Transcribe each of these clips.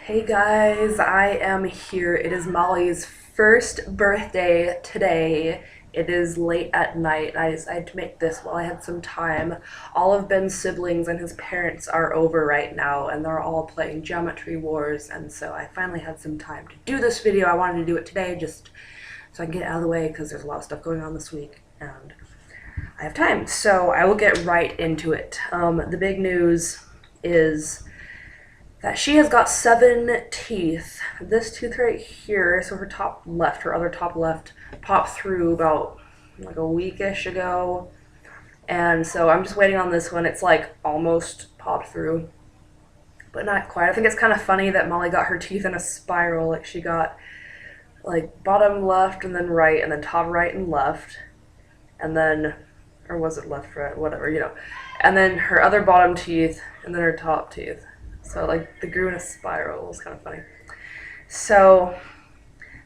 Hey guys, I am here. It is Molly's first birthday today. It is late at night. I decided to make this while I had some time. All of Ben's siblings and his parents are over right now and they're all playing Geometry Wars, and so I finally had some time to do this video. I wanted to do it today just so I can get it out of the way because there's a lot of stuff going on this week and I have time. So I will get right into it. The big news is that she has got 7 teeth. This tooth right here, so her top left, her other top left, popped through about like a week-ish ago. And so I'm just waiting on this one. It's like almost popped through, but not quite. I think it's kind of funny that Molly got her teeth in a spiral. Like she got like bottom left and then right and then top right and left. And then, or was it left, right, whatever, you know. And then her other bottom teeth and then her top teeth. So like they grew in a spiral. It was kind of funny. So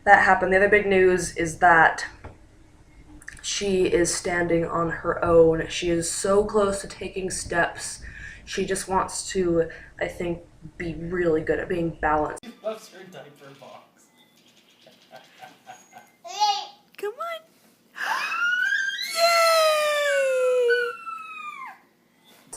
that happened. The other big news is that she is standing on her own. She is so close to taking steps. She just wants to, I think, be really good at being balanced. She loves her diaper box. Come on.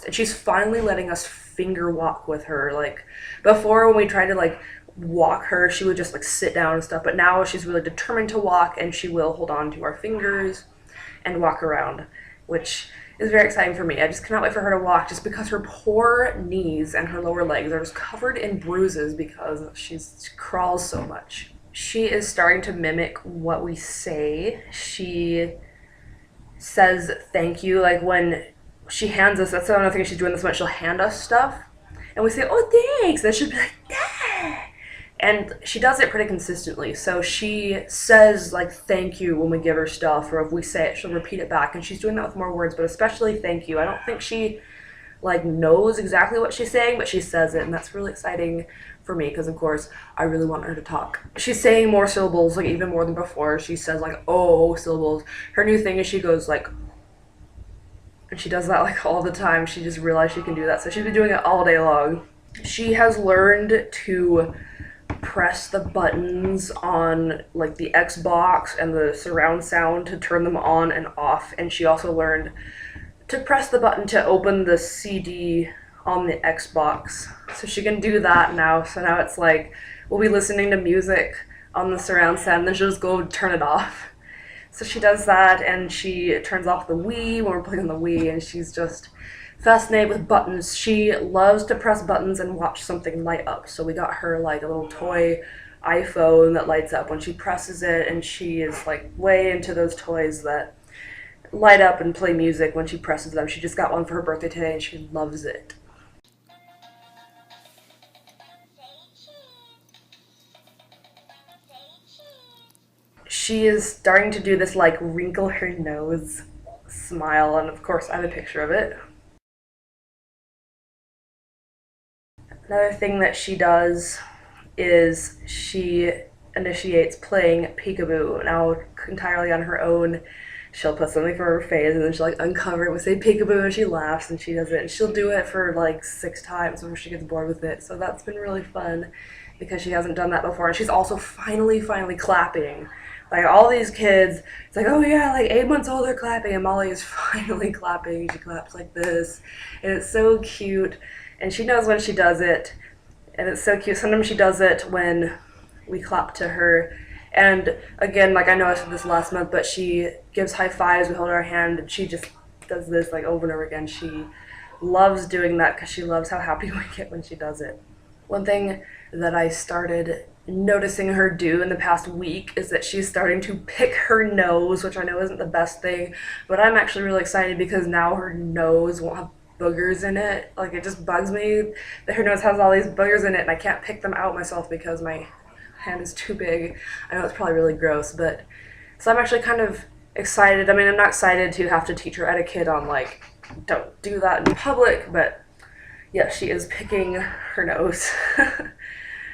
And she's finally letting us finger walk with her. Like before, when we tried to like walk her, she would just like sit down and stuff, but now she's really determined to walk and she will hold on to our fingers and walk around, which is very exciting for me. I just cannot wait for her to walk, just because her poor knees and her lower legs are just covered in bruises because she crawls so much. She is starting to mimic what we say. She says thank you, like when she hands us, that's another thing she's doing this much, she'll hand us stuff and we say, oh thanks, and she'll be like, yeah. And she does it pretty consistently. So she says like thank you when we give her stuff, or if we say it she'll repeat it back, and she's doing that with more words, but especially thank you. I don't think she like knows exactly what she's saying, but she says it, and that's really exciting for me because of course I really want her to talk. She's saying more syllables, like even more than before. She says like oh syllables. Her new thing is she goes like, and she does that like all the time. She just realized she can do that, so she's been doing it all day long. She has learned to press the buttons on like the Xbox and the surround sound to turn them on and off, and she also learned to press the button to open the CD on the Xbox, so she can do that now. So now it's like we'll be listening to music on the surround sound and then she'll just go turn it off. So she does that, and she turns off the Wii when we're playing on the Wii, and she's just fascinated with buttons. She loves to press buttons and watch something light up. So we got her like a little toy iPhone that lights up when she presses it, and she is like way into those toys that light up and play music when she presses them. She just got one for her birthday today and she loves it. She is starting to do this like wrinkle her nose smile, and of course I have a picture of it. Another thing that she does is she initiates playing peekaboo. Now entirely on her own. She'll put something for her face and then she'll like uncover it and say peekaboo, and she laughs and she does it, and she'll do it for like 6 times before she gets bored with it. So that's been really fun because she hasn't done that before, and she's also finally clapping. Like all these kids, it's like, oh yeah, like 8 months old, they're clapping, and Molly is finally clapping. She claps like this, and it's so cute, and she knows when she does it, and it's so cute. Sometimes she does it when we clap to her, and again, like I know I said this last month, but she gives high fives, we hold our hand, and she just does this like over and over again. She loves doing that because she loves how happy we get when she does it. One thing that I started noticing her do in the past week is that she's starting to pick her nose, which I know isn't the best thing, but I'm actually really excited because now her nose won't have boogers in it. Like it just bugs me that her nose has all these boogers in it and I can't pick them out myself because my hand is too big. I know it's probably really gross, but so I'm actually kind of excited. I mean, I'm not excited to have to teach her etiquette on like don't do that in public, but yeah, she is picking her nose.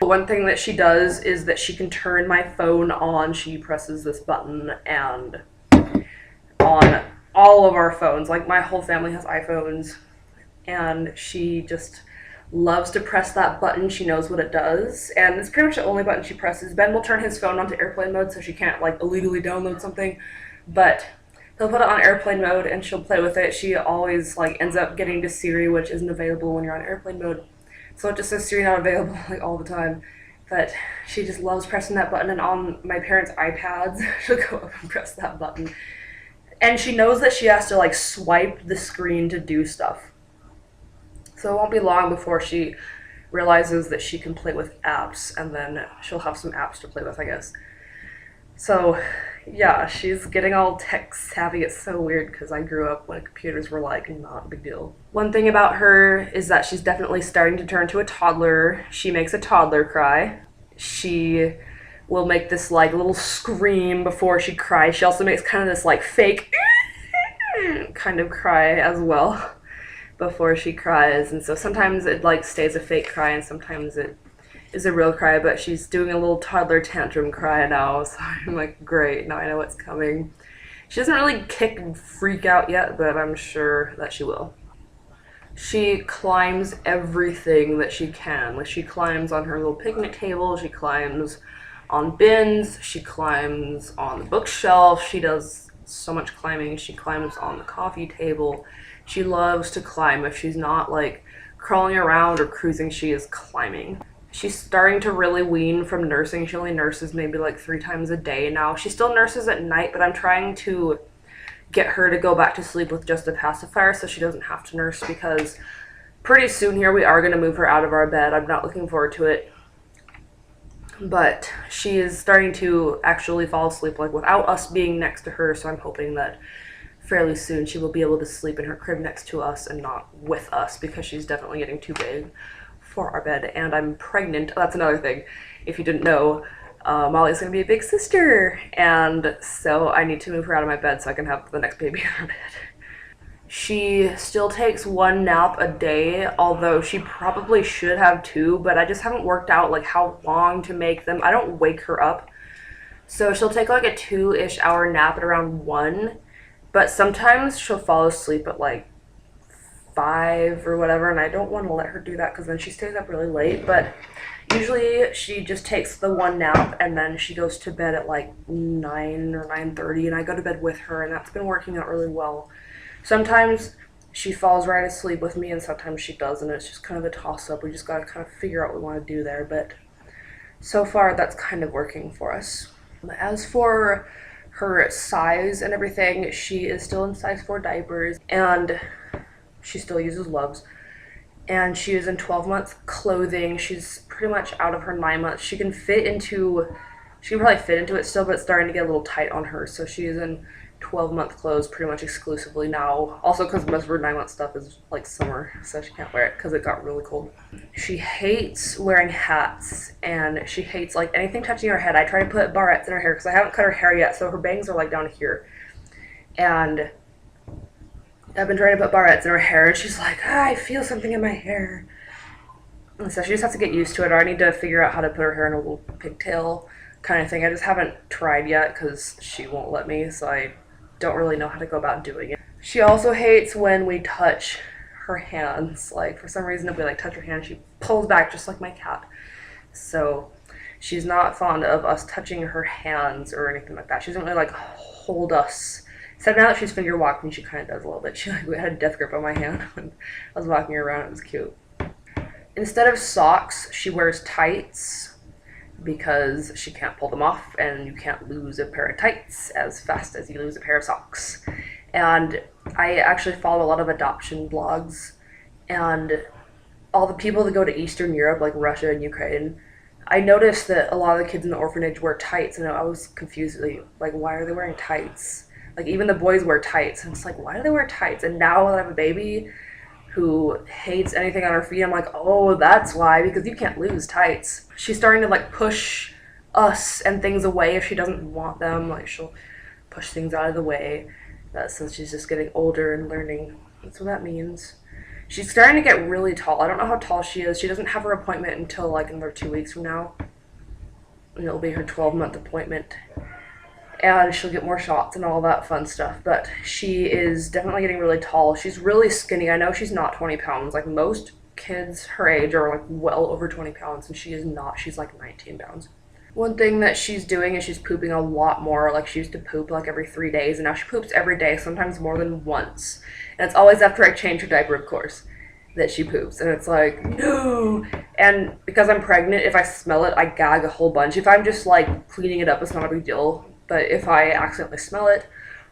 One thing that she does is that she can turn my phone on. She presses this button, and on all of our phones, like my whole family has iPhones, and she just loves to press that button. She knows what it does, and it's pretty much the only button she presses. Ben will turn his phone onto airplane mode so she can't like illegally download something, but he'll put it on airplane mode and she'll play with it. She always like ends up getting to Siri, which isn't available when you're on airplane mode, so it just says Siri not available like all the time. But she just loves pressing that button, and on my parents' iPads, she'll go up and press that button. And she knows that she has to like swipe the screen to do stuff. So it won't be long before she realizes that she can play with apps, and then she'll have some apps to play with, I guess. So yeah, she's getting all tech savvy. It's so weird because I grew up when computers were like not a big deal. One thing about her is that she's definitely starting to turn to a toddler. She makes a toddler cry. She will make this like little scream before she cries. She also makes kind of this like fake kind of cry as well before she cries, and so sometimes it like stays a fake cry and sometimes it is a real cry, but she's doing a little toddler tantrum cry now, so I'm like, great, now I know what's coming. She doesn't really kick and freak out yet, but I'm sure that she will. She climbs everything that she can. Like, she climbs on her little picnic table, she climbs on bins, she climbs on the bookshelf, she does so much climbing. She climbs on the coffee table. She loves to climb. If she's not like crawling around or cruising, she is climbing. She's starting to really wean from nursing. She only nurses maybe like 3 times a day now. She still nurses at night, but I'm trying to get her to go back to sleep with just a pacifier so she doesn't have to nurse, because pretty soon here we are going to move her out of our bed. I'm not looking forward to it. But she is starting to actually fall asleep like without us being next to her, so I'm hoping that fairly soon she will be able to sleep in her crib next to us and not with us, because she's definitely getting too big for our bed. And I'm pregnant. That's another thing. If you didn't know, Molly's gonna be a big sister, and so I need to move her out of my bed so I can have the next baby in her bed. She still takes 1 nap a day, although she probably should have 2, but I just haven't worked out like how long to make them. I don't wake her up, so she'll take like a 2-ish hour nap at around 1, but sometimes she'll fall asleep at like 5 or whatever, and I don't want to let her do that because then she stays up really late. But usually she just takes the 1 nap and then she goes to bed at like 9 or 9:30, and I go to bed with her, and that's been working out really well. Sometimes she falls right asleep with me, and sometimes she doesn't. It's just kind of a toss-up. We just gotta kind of figure out what we want to do there, but so far that's kind of working for us. As for her size and everything, she is still in size 4 diapers, and she still uses Loves, and she is in 12-month clothing. She's pretty much out of her 9 months. She can probably fit into it still, but it's starting to get a little tight on her, so she is in 12-month clothes pretty much exclusively now. Also because most of her 9-month stuff is like summer, so she can't wear it because it got really cold. She hates wearing hats, and she hates like anything touching her head. I try to put barrettes in her hair because I haven't cut her hair yet, so her bangs are like down here, and I've been trying to put barrettes in her hair, and she's like, I feel something in my hair. And so she just has to get used to it, or I need to figure out how to put her hair in a little pigtail kind of thing. I just haven't tried yet because she won't let me, so I don't really know how to go about doing it. She also hates when we touch her hands. Like, for some reason, if we like touch her hand, she pulls back just like my cat. So she's not fond of us touching her hands or anything like that. She doesn't really like hold us. Except now that she's finger walking, she kind of does a little bit. She like had a death grip on my hand when I was walking her around. It was cute. Instead of socks, she wears tights, because she can't pull them off, and you can't lose a pair of tights as fast as you lose a pair of socks. And I actually follow a lot of adoption blogs, and all the people that go to Eastern Europe, like Russia and Ukraine, I noticed that a lot of the kids in the orphanage wear tights, and I was confused, like why are they wearing tights? Like, even the boys wear tights, and it's like, why do they wear tights? And now that I have a baby who hates anything on her feet, I'm like, oh, that's why, because you can't lose tights. She's starting to like push us and things away if she doesn't want them. Like, she'll push things out of the way. That's since she's just getting older and learning. That's what that means. She's starting to get really tall. I don't know how tall she is. She doesn't have her appointment until like another 2 weeks from now, and it'll be her 12-month appointment. And she'll get more shots and all that fun stuff. But she is definitely getting really tall. She's really skinny. I know she's not 20 pounds. Like, most kids her age are like well over 20 pounds, and she is not. She's like 19 pounds. One thing that she's doing is she's pooping a lot more. Like, she used to poop like every 3 days, and now she poops every day, sometimes more than once. And it's always after I change her diaper, of course, that she poops. And it's like, no. And because I'm pregnant, if I smell it, I gag a whole bunch. If I'm just like cleaning it up, it's not a big deal. But if I accidentally smell it,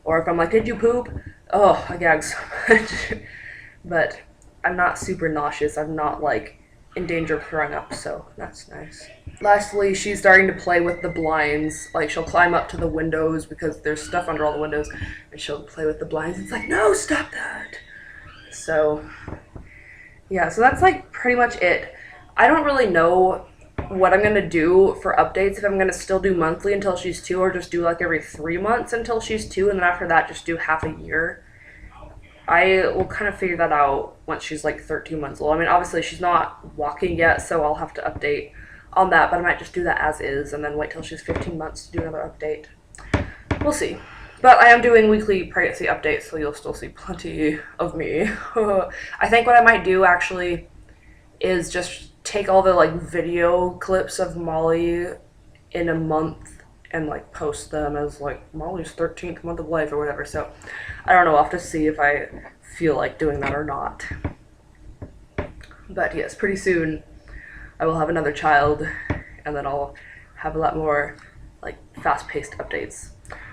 or if I'm like, did you poop? Oh, I gag so much. But I'm not super nauseous. I'm not like in danger of throwing up, so that's nice. Lastly, she's starting to play with the blinds. Like, she'll climb up to the windows because there's stuff under all the windows, and she'll play with the blinds. It's like, no, stop that. So, yeah, so that's like pretty much it. I don't really know what I'm gonna do for updates, if I'm gonna still do monthly until she's 2, or just do like every 3 months until she's 2, and then after that just do half a year. I will kind of figure that out once she's like 13 months old. I mean, obviously she's not walking yet, so I'll have to update on that, but I might just do that as is and then wait till she's 15 months to do another update. We'll see. But I am doing weekly pregnancy updates, so you'll still see plenty of me. I think what I might do actually is just take all the like video clips of Molly in a month and like post them as like Molly's 13th month of life or whatever. So I don't know, I'll have to see if I feel like doing that or not. But yes, pretty soon I will have another child, and then I'll have a lot more like fast-paced updates.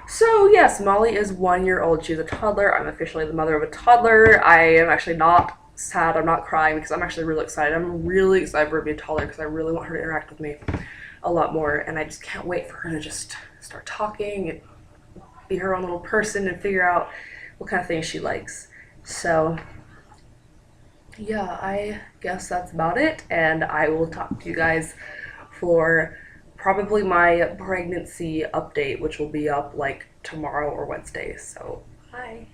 So yes, Molly is 1 year old. She's a toddler. I'm officially the mother of a toddler. I am actually not sad. I'm not crying because I'm actually really excited. I'm really excited for her to be a toddler because I really want her to interact with me a lot more, and I just can't wait for her to just start talking and be her own little person and figure out what kind of things she likes. So yeah, I guess that's about it, and I will talk to you guys for probably my pregnancy update, which will be up like tomorrow or Wednesday. So bye.